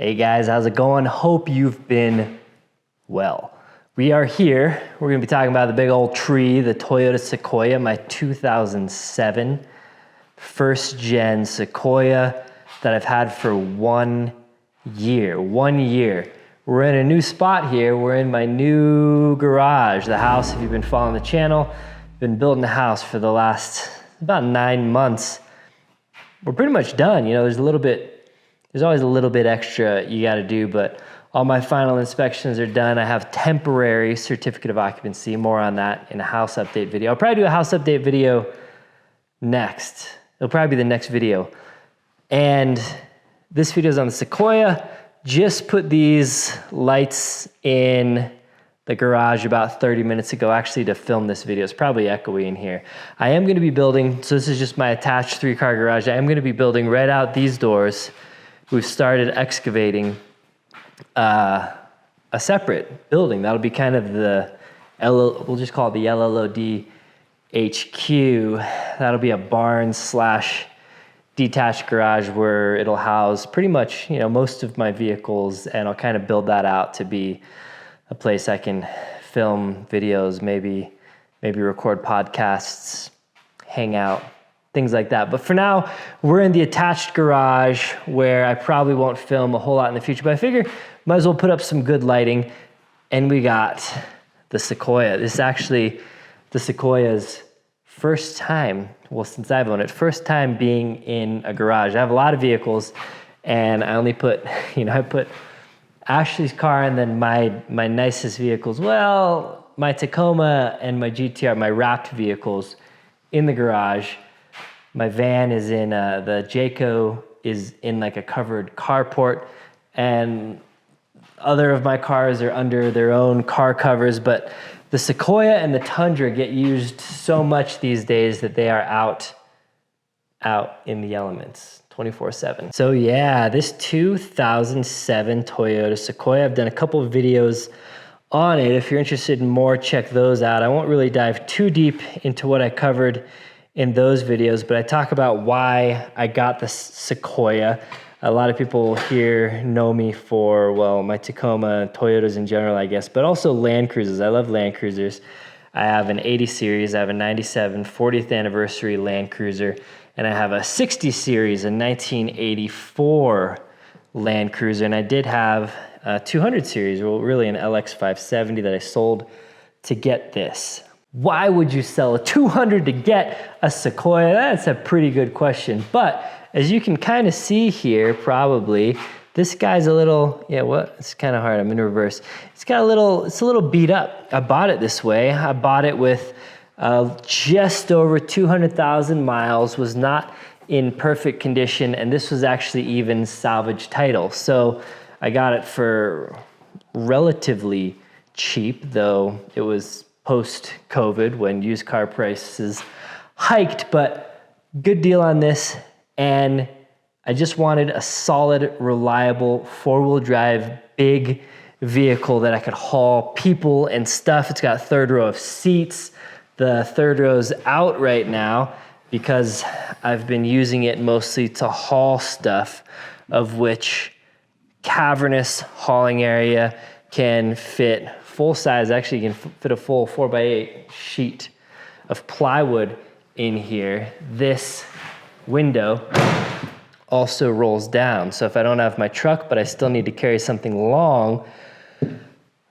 Hey guys, how's it going? Hope you've been well. We are here. We're gonna be talking about the big old tree, the Toyota Sequoia, my 2007 first gen Sequoia that I've had for 1 year. 1 year. We're in a new spot here. We're in my new garage. The house, if you've been following the channel, been building the house for the last about 9 months. We're pretty much done. You know, there's always a little bit extra you got to do, but all my final inspections are done. I have temporary certificate of occupancy. More on that in a house update video. I'll probably do a house update video next. It'll probably be the next video. And this video is on the Sequoia. Just put these lights in the garage about 30 minutes ago, actually, to film this video. It's probably echoey in here. I am going to be building, so this is just my attached 3-car garage. I am going to be building right out these doors. We've started excavating a separate building. That'll be kind of we'll just call it the LLOD HQ. That'll be a barn / detached garage where it'll house pretty much, you know, most of my vehicles, and I'll kind of build that out to be a place I can film videos, maybe record podcasts, hang out, things like that. But for now, we're in the attached garage where I probably won't film a whole lot in the future, but I figure might as well put up some good lighting. And we got the Sequoia. This is actually the Sequoia's first time, well, since I've owned it, first time being in a garage. I have a lot of vehicles, and I only put, I put Ashley's car and then my nicest vehicles, well, my Tacoma and my GTR, my wrapped vehicles, in the garage. My van is in, the Jayco is in like a covered carport, and other of my cars are under their own car covers, but the Sequoia and the Tundra get used so much these days that they are out in the elements 24/7. So yeah, this 2007 Toyota Sequoia, I've done a couple of videos on it. If you're interested in more, check those out. I won't really dive too deep into what I covered in those videos, but I talk about why I got the Sequoia. A lot of people here know me for, well, my Tacoma, Toyotas in general, I guess, but also Land Cruisers. I love Land Cruisers. I have an 80 series, I have a 97 40th anniversary Land Cruiser, and I have a 60 series, a 1984 Land Cruiser, and I did have a 200 series, well, really an LX 570 that I sold to get this. Why would you sell a 200 to get a Sequoia? That's a pretty good question, but as you can kind of see here, probably, this guy's a little, it's kind of hard, I'm in reverse. It's a little beat up. I bought it this way. I bought it with just over 200,000 miles, was not in perfect condition, and this was actually even salvage title. So I got it for relatively cheap, though it was post-COVID when used car prices hiked, but good deal on this. And I just wanted a solid, reliable, 4-wheel drive, big vehicle that I could haul people and stuff. It's got a 3rd row of seats. The 3rd row's out right now because I've been using it mostly to haul stuff, of which cavernous hauling area can fit full size. Actually, you can fit a full 4x8 sheet of plywood in here. This window also rolls down. So if I don't have my truck, but I still need to carry something long,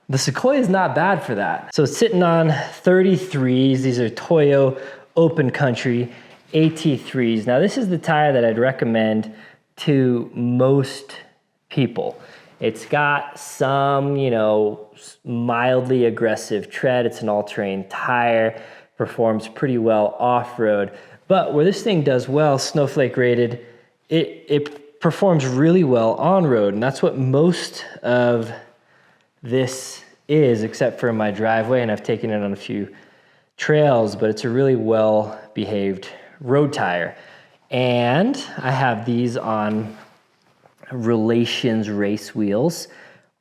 the Sequoia is not bad for that. So it's sitting on 33s. These are Toyo Open Country AT3s. Now this is the tire that I'd recommend to most people. It's got some, mildly aggressive tread. It's an all-terrain tire, performs pretty well off-road. But where this thing does well, snowflake rated, it performs really well on-road, and that's what most of this is, except for my driveway, and I've taken it on a few trails, but it's a really well-behaved road tire. And I have these on Relations race wheels,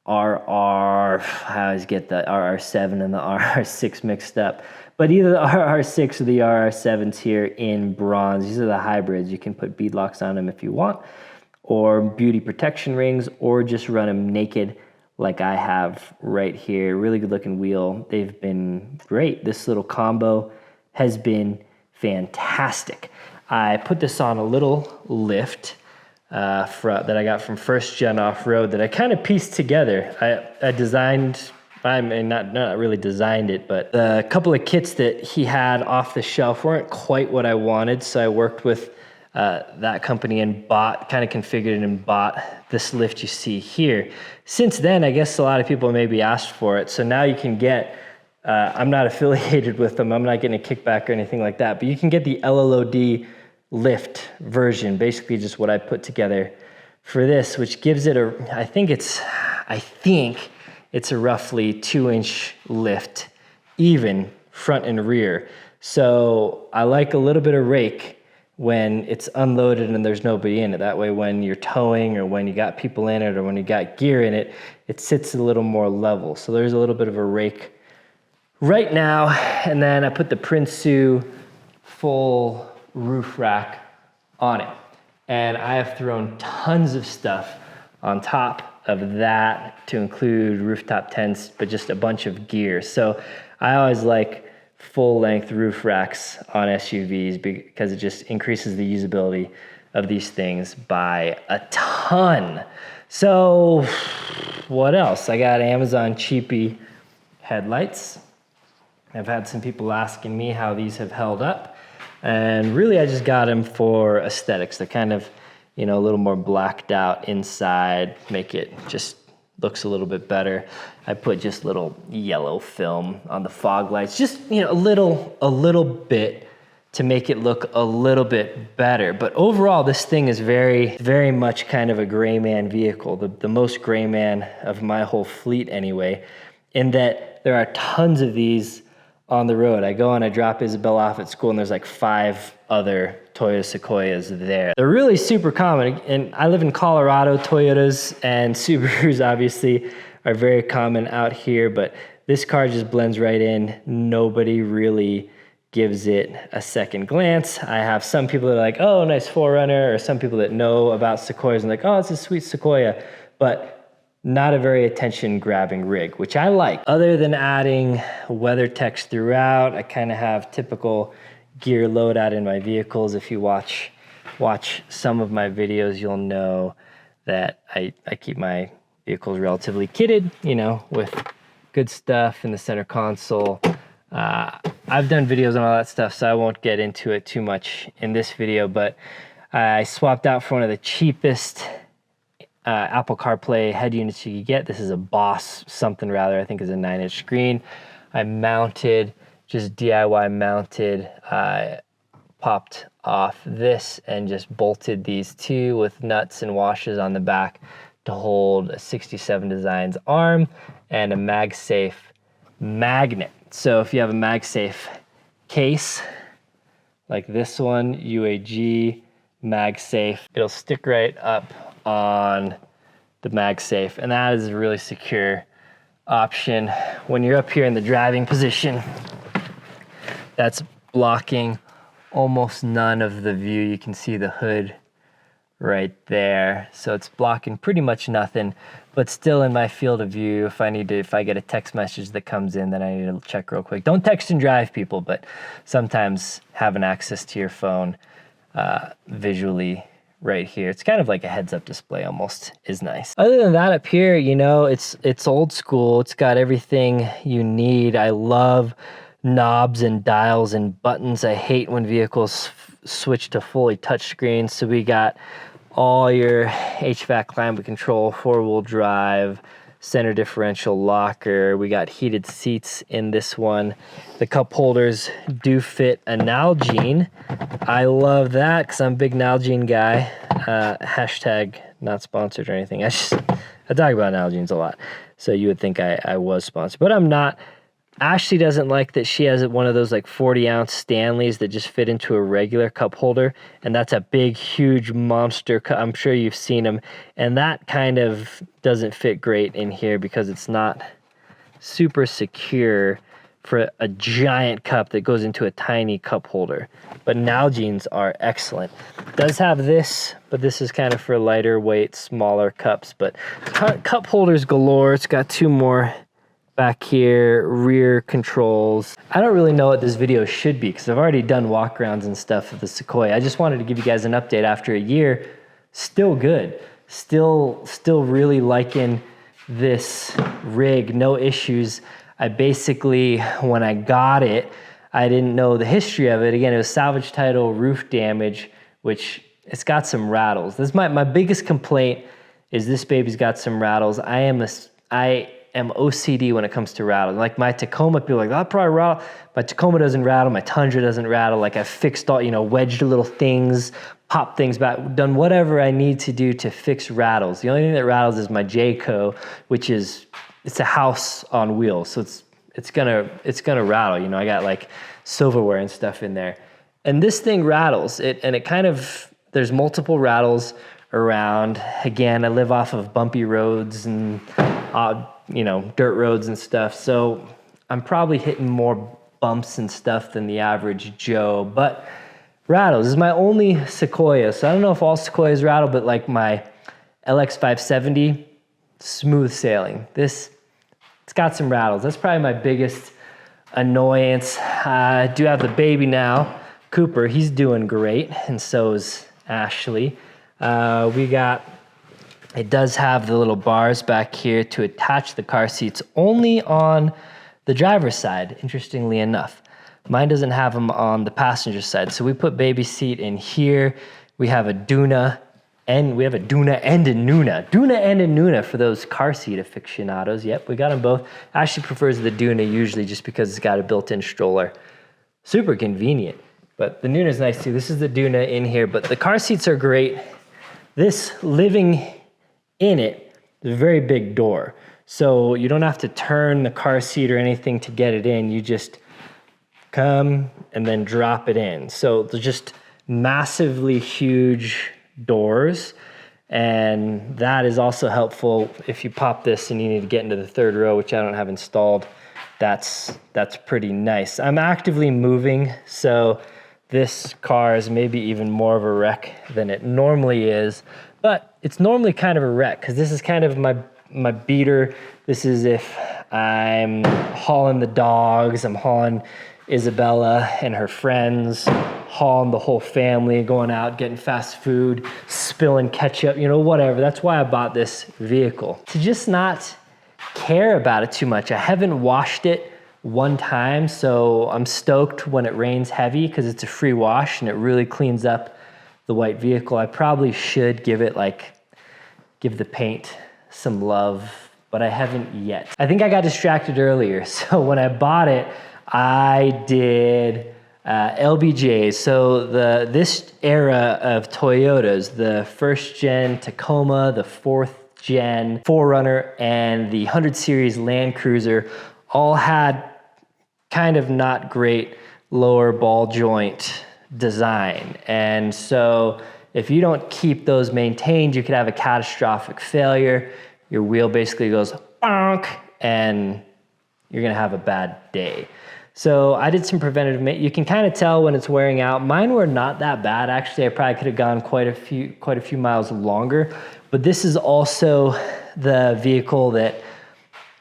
I always get the RR7 and the RR6 mixed up. But either the RR6 or the RR7's here in bronze. These are the hybrids. You can put beadlocks on them if you want. or beauty protection rings, or just run them naked like I have right here. Really good looking wheel. They've been great. This little combo has been fantastic. I put this on a little lift that I got from First Gen Off-Road that I kind of pieced together. I designed, I mean, not really designed it, but the couple of kits that he had off the shelf weren't quite what I wanted, so I worked with that company and kind of configured it and bought this lift you see here. Since then, I guess a lot of people maybe asked for it, so now you can get, I'm not affiliated with them, I'm not getting a kickback or anything like that, but you can get the LLOD lift version, basically just what I put together for this, which gives it I think it's a roughly 2-inch lift, even front and rear. So I like a little bit of rake when it's unloaded and there's nobody in it. That way when you're towing or when you got people in it or when you got gear in it, it sits a little more level. So there's a little bit of a rake right now. And then I put the Prinsu full roof rack on it. And I have thrown tons of stuff on top of that to include rooftop tents, but just a bunch of gear. So I always like full length roof racks on SUVs because it just increases the usability of these things by a ton. So what else? I got Amazon cheapy headlights. I've had some people asking me how these have held up. And really I just got them for aesthetics. They're kind of, a little more blacked out inside, make it just looks a little bit better. I put just little yellow film on the fog lights, just a little bit to make it look a little bit better. But overall, this thing is very, very much kind of a gray man vehicle, the most gray man of my whole fleet anyway, in that there are tons of these on the road. I go and I drop Isabel off at school and there's like 5 other Toyota Sequoias there. They're really super common, and I live in Colorado. Toyotas and Subarus obviously are very common out here, but this car just blends right in. Nobody really gives it a second glance. I have some people that are like, oh, nice 4Runner, or some people that know about Sequoias and like, oh, it's a sweet Sequoia, but not a very attention-grabbing rig, which I like. Other than adding weather text throughout, I kind of have typical gear loadout in my vehicles. If you watch some of my videos, you'll know that I keep my vehicles relatively kitted, with good stuff in the center console. I've done videos on all that stuff, so I won't get into it too much in this video, but I swapped out for one of the cheapest Apple CarPlay head units you could get. This is a Boss something rather, I think is a 9-inch screen. I mounted, just DIY mounted, popped off this and just bolted these two with nuts and washes on the back to hold a 67 Designs arm and a MagSafe magnet. So if you have a MagSafe case like this one, UAG MagSafe, it'll stick right up on the MagSafe, and that is a really secure option. When you're up here in the driving position, that's blocking almost none of the view. You can see the hood right there, so it's blocking pretty much nothing, but still in my field of view. If I get a text message that comes in, then I need to check real quick. Don't text and drive, people, but sometimes having access to your phone visually right here, it's kind of like a heads-up display almost, is nice. Other than that, up here, it's old school. It's got everything you need. I love knobs and dials and buttons. I hate when vehicles switch to fully touchscreen. So we got all your HVAC, climate control, 4-wheel drive, center differential locker. We got heated seats in this one. The cup holders do fit a Nalgene. I love that because I'm a big Nalgene guy. Hashtag not sponsored or anything. I talk about Nalgenes a lot, so you would think I was sponsored, but I'm not. Ashley doesn't like that she has one of those like 40-ounce Stanleys that just fit into a regular cup holder, and that's a big, huge monster cup. I'm sure you've seen them, and that kind of doesn't fit great in here because it's not super secure. for a giant cup that goes into a tiny cup holder. But Nalgene's are excellent. It does have this, but this is kind of for lighter weight, smaller cups. But cup holders galore. It's got 2 more back here, rear controls. I don't really know what this video should be because I've already done walkarounds and stuff of the Sequoia. I just wanted to give you guys an update after a year. Still good. Still really liking this rig. No issues. I basically, when I got it, I didn't know the history of it. Again, it was salvage title, roof damage, which it's got some rattles. This is my biggest complaint is this baby's got some rattles. I am OCD when it comes to rattles. Like my Tacoma, people are like, I'll probably rattle. My Tacoma doesn't rattle. My Tundra doesn't rattle. Like I've fixed all, wedged little things, popped things back, done whatever I need to do to fix rattles. The only thing that rattles is my Jayco, which is, it's a house on wheels. So it's gonna rattle. I got like silverware and stuff in there. And this thing rattles. It kind of, there's multiple rattles around. Again, I live off of bumpy roads and dirt roads and stuff. So I'm probably hitting more bumps and stuff than the average Joe, but rattles. This is my only Sequoia. So I don't know if all Sequoias rattle, but like my LX 570, smooth sailing. It's got some rattles. That's probably my biggest annoyance. I do have the baby now, Cooper. He's doing great, and so is Ashley. It does have the little bars back here to attach the car seats only on the driver's side, interestingly enough. Mine doesn't have them on the passenger side. So we put baby seat in here. We have a Duna, and we have a Duna and a Nuna. Duna and a Nuna for those car seat aficionados. Yep, we got them both. Ashley prefers the Duna usually just because it's got a built-in stroller. Super convenient. But the Nuna's nice too. This is the Duna in here, but the car seats are great. This living in it is a very big door. So you don't have to turn the car seat or anything to get it in. You just come and then drop it in. So they're just massively huge doors. And that is also helpful if you pop this and you need to get into the 3rd row, which I don't have installed. That's pretty nice. I'm actively moving, so this car is maybe even more of a wreck than it normally is. But it's normally kind of a wreck because this is kind of my beater. This is if I'm hauling the dogs, I'm hauling Isabella and her friends, hauling the whole family, going out, getting fast food, spilling ketchup, whatever. That's why I bought this vehicle. To just not care about it too much. I haven't washed it one time, so I'm stoked when it rains heavy because it's a free wash and it really cleans up the white vehicle. I probably should give the paint some love, but I haven't yet. I think I got distracted earlier. So when I bought it, I did LBJs. So this era of Toyotas, the 1st gen Tacoma, the 4th gen 4Runner, and the 100 series Land Cruiser all had kind of not great lower ball joint design. And so if you don't keep those maintained, you could have a catastrophic failure. Your wheel basically goes bonk and you're gonna have a bad day. So I did some preventative maintenance. You can kind of tell when it's wearing out. Mine were not that bad. Actually, I probably could have gone quite a few miles longer. But this is also the vehicle that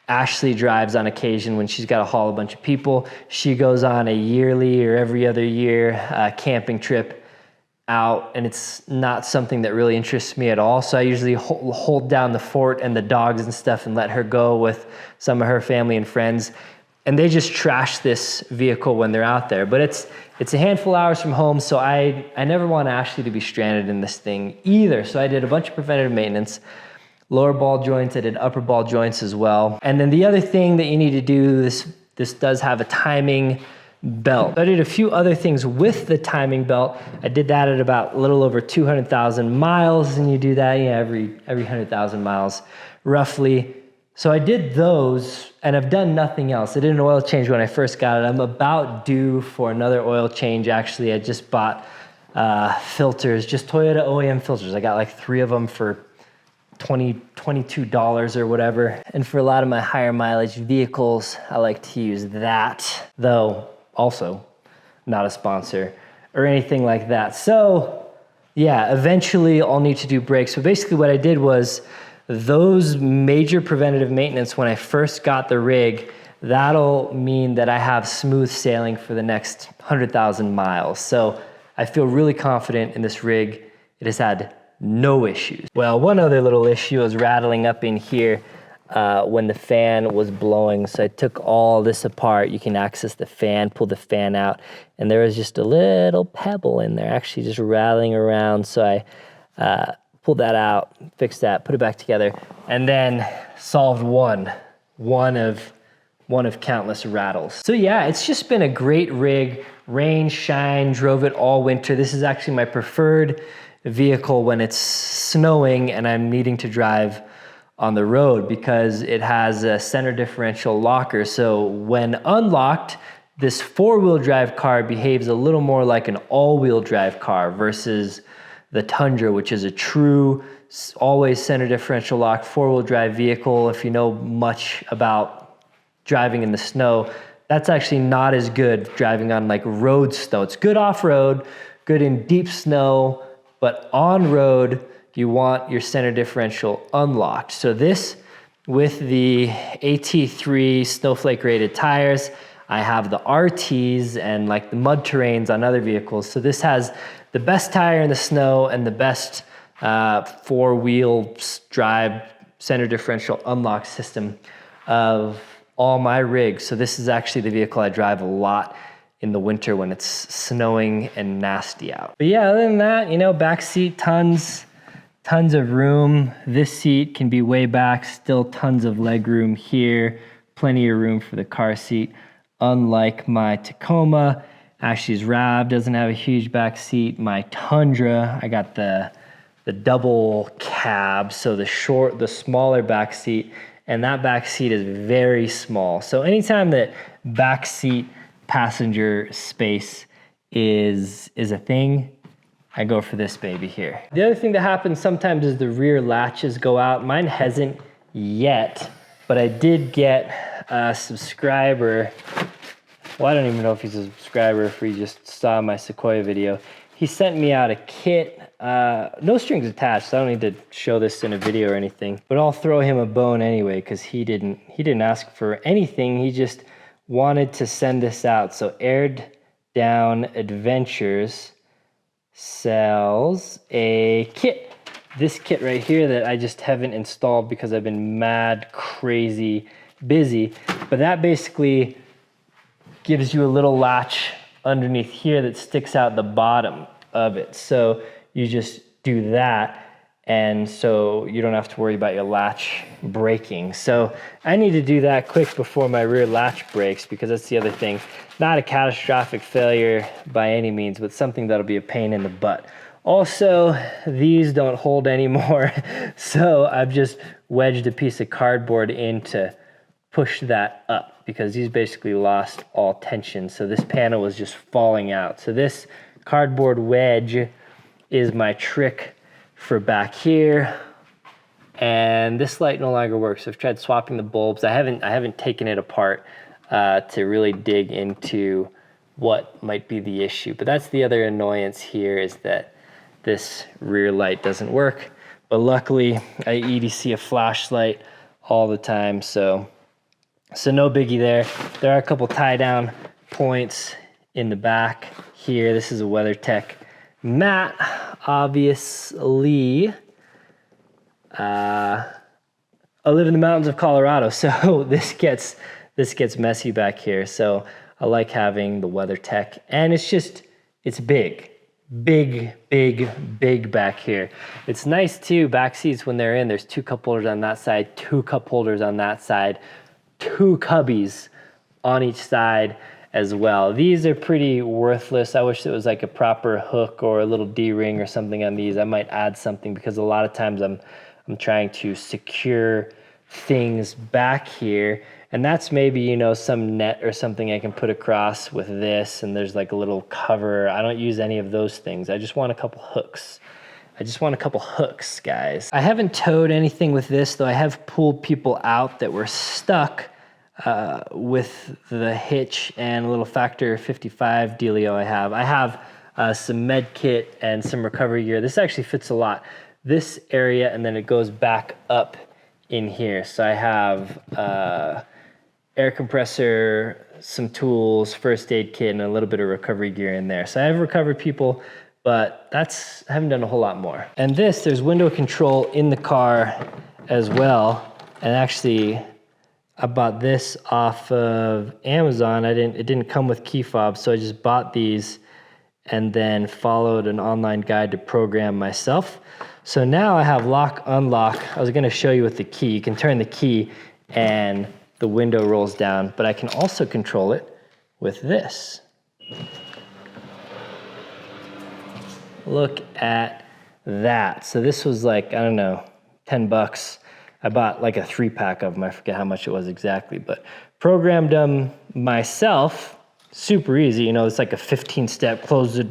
Ashley drives on occasion when she's got to haul a bunch of people. She goes on a yearly or every other year camping trip out, and it's not something that really interests me at all. So I usually hold down the fort and the dogs and stuff and let her go with some of her family and friends. And they just trash this vehicle when they're out there. But it's a handful of hours from home, so I never want Ashley to be stranded in this thing either. So I did a bunch of preventative maintenance. Lower ball joints, I did upper ball joints as well. And then the other thing that you need to do, this does have a timing belt. I did a few other things with the timing belt. I did that at about a little over 200,000 miles, and you do that every 100,000 miles roughly. So I did those, and I've done nothing else. I did an oil change when I first got it. I'm about due for another oil change. Actually, I just bought filters, just Toyota OEM filters. I got like 3 of them for $20 $22 or whatever. And for a lot of my higher mileage vehicles, I like to use that, though also not a sponsor or anything like that. So yeah, eventually I'll need to do brakes. So basically what I did was those major preventative maintenance when I first got the rig, that'll mean that I have smooth sailing for the next 100,000 miles. So I feel really confident in this rig. It has had no issues. Well, one other little issue was rattling up in here when the fan was blowing. So I took all this apart. You can access the fan, pull the fan out, and there was just a little pebble in there, actually just rattling around. So I pulled that out, fixed that, put it back together, and then solved one of countless rattles. So yeah, it's just been a great rig. Rain, shine, drove it all winter. This is actually my preferred vehicle when it's snowing and I'm needing to drive on the road because it has a center differential locker. So when unlocked, this four-wheel drive car behaves a little more like an all-wheel drive car versus the Tundra, which is a true always center differential lock four-wheel drive vehicle. If you know much about driving in the snow, that's actually not as good driving on like road snow. It's good off-road, good in deep snow, but on road, you want your center differential unlocked. So this, with the AT3 snowflake rated tires, I have the RTs and like the mud terrains on other vehicles. So this has the best tire in the snow and the best four-wheel drive center differential unlock system of all my rigs. So this is actually the vehicle I drive a lot in the winter when it's snowing and nasty out. But yeah, other than that, you know, back seat, tons of room. This seat can be way back, still tons of leg room here, plenty of room for the car seat. Unlike my Tacoma, Ashley's RAV doesn't have a huge back seat. My Tundra, I got the double cab, so the smaller back seat, and that back seat is very small. So anytime that back seat passenger space is a thing, I go for this baby here. The other thing that happens sometimes is the rear latches go out. Mine hasn't yet, but I did get a subscriber. Well, I don't even know if he's a subscriber, if he just saw my Sequoia video. He sent me out a kit, no strings attached, so I don't need to show this in a video or anything, but I'll throw him a bone anyway because he didn't ask for anything. He just wanted to send this out. So Aired Down Adventures sells a kit. This kit right here that I just haven't installed because I've been mad crazy busy, but that basically gives you a little latch underneath here that sticks out the bottom of it. So you just do that, and so you don't have to worry about your latch breaking. So I need to do that quick before my rear latch breaks, because that's the other thing. Not a catastrophic failure by any means, but something that'll be a pain in the butt. Also, these don't hold anymore, so I've just wedged a piece of cardboard in to push that up, because these basically lost all tension. So this panel was just falling out. So this cardboard wedge is my trick for back here. And this light no longer works. I've tried swapping the bulbs. I haven't taken it apart to really dig into what might be the issue. But that's the other annoyance here, is that this rear light doesn't work. But luckily, I EDC a flashlight all the time, so no biggie there. There are a couple tie down points in the back here. This is a WeatherTech mat, obviously. I live in the mountains of Colorado, so this gets messy back here. So I like having the WeatherTech, and it's big back here. It's nice too, back seats when they're in, there's 2 cup holders on that side, 2 cup holders on that side, 2 cubbies on each side as well. These are pretty worthless. I wish it was like a proper hook or a little D-ring or something on these. I might add something, because a lot of times I'm trying to secure things back here, and that's maybe, you know, some net or something I can put across with this, and there's like a little cover. I don't use any of those things. I just want a couple hooks. I just want a couple hooks, guys. I haven't towed anything with this, though I have pulled people out that were stuck with the hitch and a little Factor 55 dealio I have. I have some med kit and some recovery gear. This actually fits a lot. This area, and then it goes back up in here. So I have air compressor, some tools, first aid kit, and a little bit of recovery gear in there. So I have recovered people, but I haven't done a whole lot more. And there's window control in the car as well. And actually, I bought this off of Amazon. It didn't come with key fobs, so I just bought these and then followed an online guide to program myself. So now I have lock, unlock. I was gonna show you with the key. You can turn the key and the window rolls down, but I can also control it with this. Look at that. So this was like, I don't know, 10 bucks. I bought like a 3-pack of them. I forget how much it was exactly, but programmed them myself. Super easy. You know, it's like a 15-step close it.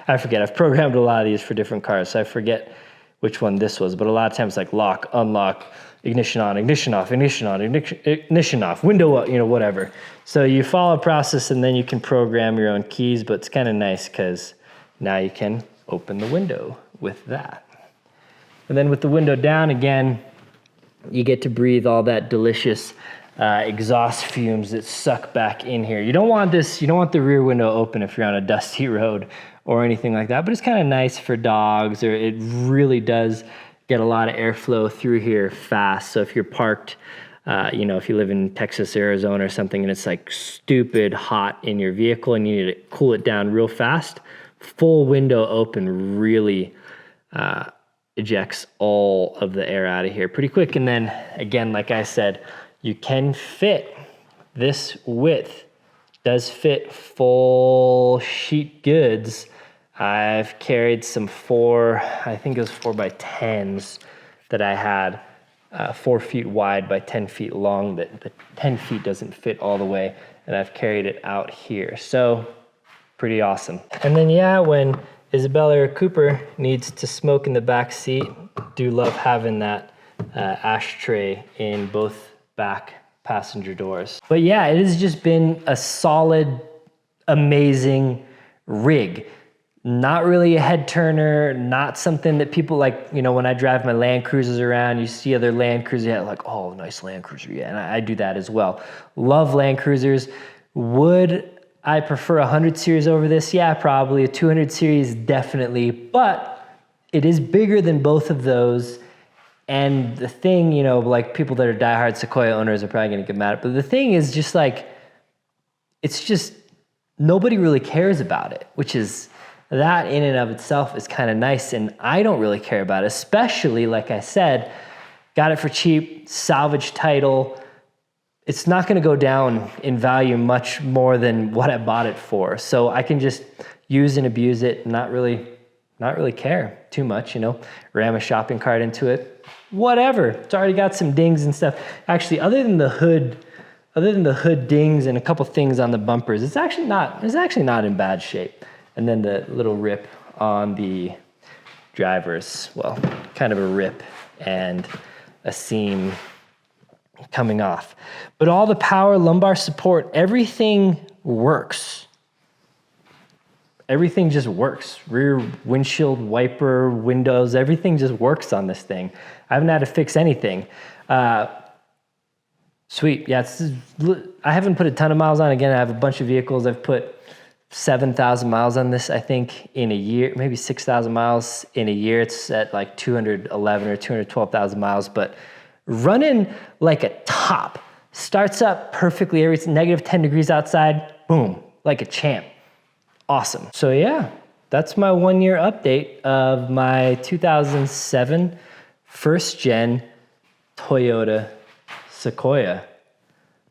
I forget. I've programmed a lot of these for different cars, so I forget which one this was, but a lot of times like lock, unlock, ignition on, ignition off, ignition on, ignition off, window up, you know, whatever. So you follow a process and then you can program your own keys, but it's kind of nice because now you can open the window with that. And then with the window down, again, you get to breathe all that delicious exhaust fumes that suck back in here. You don't want the rear window open if you're on a dusty road or anything like that, but it's kind of nice for dogs, or it really does get a lot of airflow through here fast. So if you're parked, you know, if you live in Texas, Arizona or something, and it's like stupid hot in your vehicle and you need to cool it down real fast, full window open really ejects all of the air out of here pretty quick. And then again, like I said, you can fit this width, does fit full sheet goods. I've carried some I think it was 4x10s that I had 4 feet wide by 10 feet long. That the 10 feet doesn't fit all the way, and I've carried it out here. So pretty awesome. And then yeah, when Isabella or Cooper needs to smoke in the back seat, do love having that ashtray in both back passenger doors. But yeah, it has just been a solid, amazing rig. Not really a head turner, not something that people like, you know, when I drive my Land Cruisers around, you see other Land Cruisers, yeah, like, oh, nice Land Cruiser, yeah, and I do that as well. Love Land Cruisers. Would I prefer a 100 series over this? Yeah, probably. A 200 series, definitely, but it is bigger than both of those. And the thing, you know, like people that are diehard Sequoia owners are probably gonna get mad at, but the thing is just like, it's just, nobody really cares about it, which is, that in and of itself is kind of nice, and I don't really care about it, especially, like I said, got it for cheap, salvage title. It's not gonna go down in value much more than what I bought it for. So I can just use and abuse it, not really care too much, you know, ram a shopping cart into it, whatever. It's already got some dings and stuff. Actually, other than the hood dings and a couple things on the bumpers, it's actually not in bad shape. And then the little rip on the drivers, well, kind of a rip and a seam coming off. But all the power, lumbar support, everything works. Everything just works. Rear windshield wiper, windows, everything just works on this thing. I haven't had to fix anything. Sweet, yeah, I haven't put a ton of miles on. Again, I have a bunch of vehicles. I've put 7,000 miles on this, I think, in a year, maybe 6,000 miles in a year. It's at like 211 or 212,000 miles, but running like a top. Starts up perfectly, it's negative 10 degrees outside, boom, like a champ. Awesome. So yeah, that's my 1-year update of my 2007 first gen Toyota Sequoia.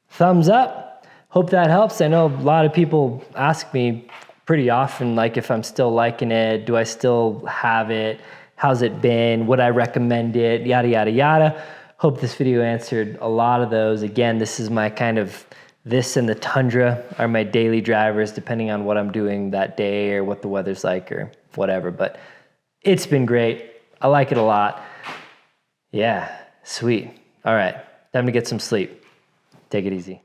Thumbs up. Hope that helps. I know a lot of people ask me pretty often, like if I'm still liking it, do I still have it? How's it been? Would I recommend it? Yada, yada, yada. Hope this video answered a lot of those. Again, this is my kind of, this and the Tundra are my daily drivers, depending on what I'm doing that day or what the weather's like or whatever. But it's been great. I like it a lot. Yeah, sweet. All right, time to get some sleep. Take it easy.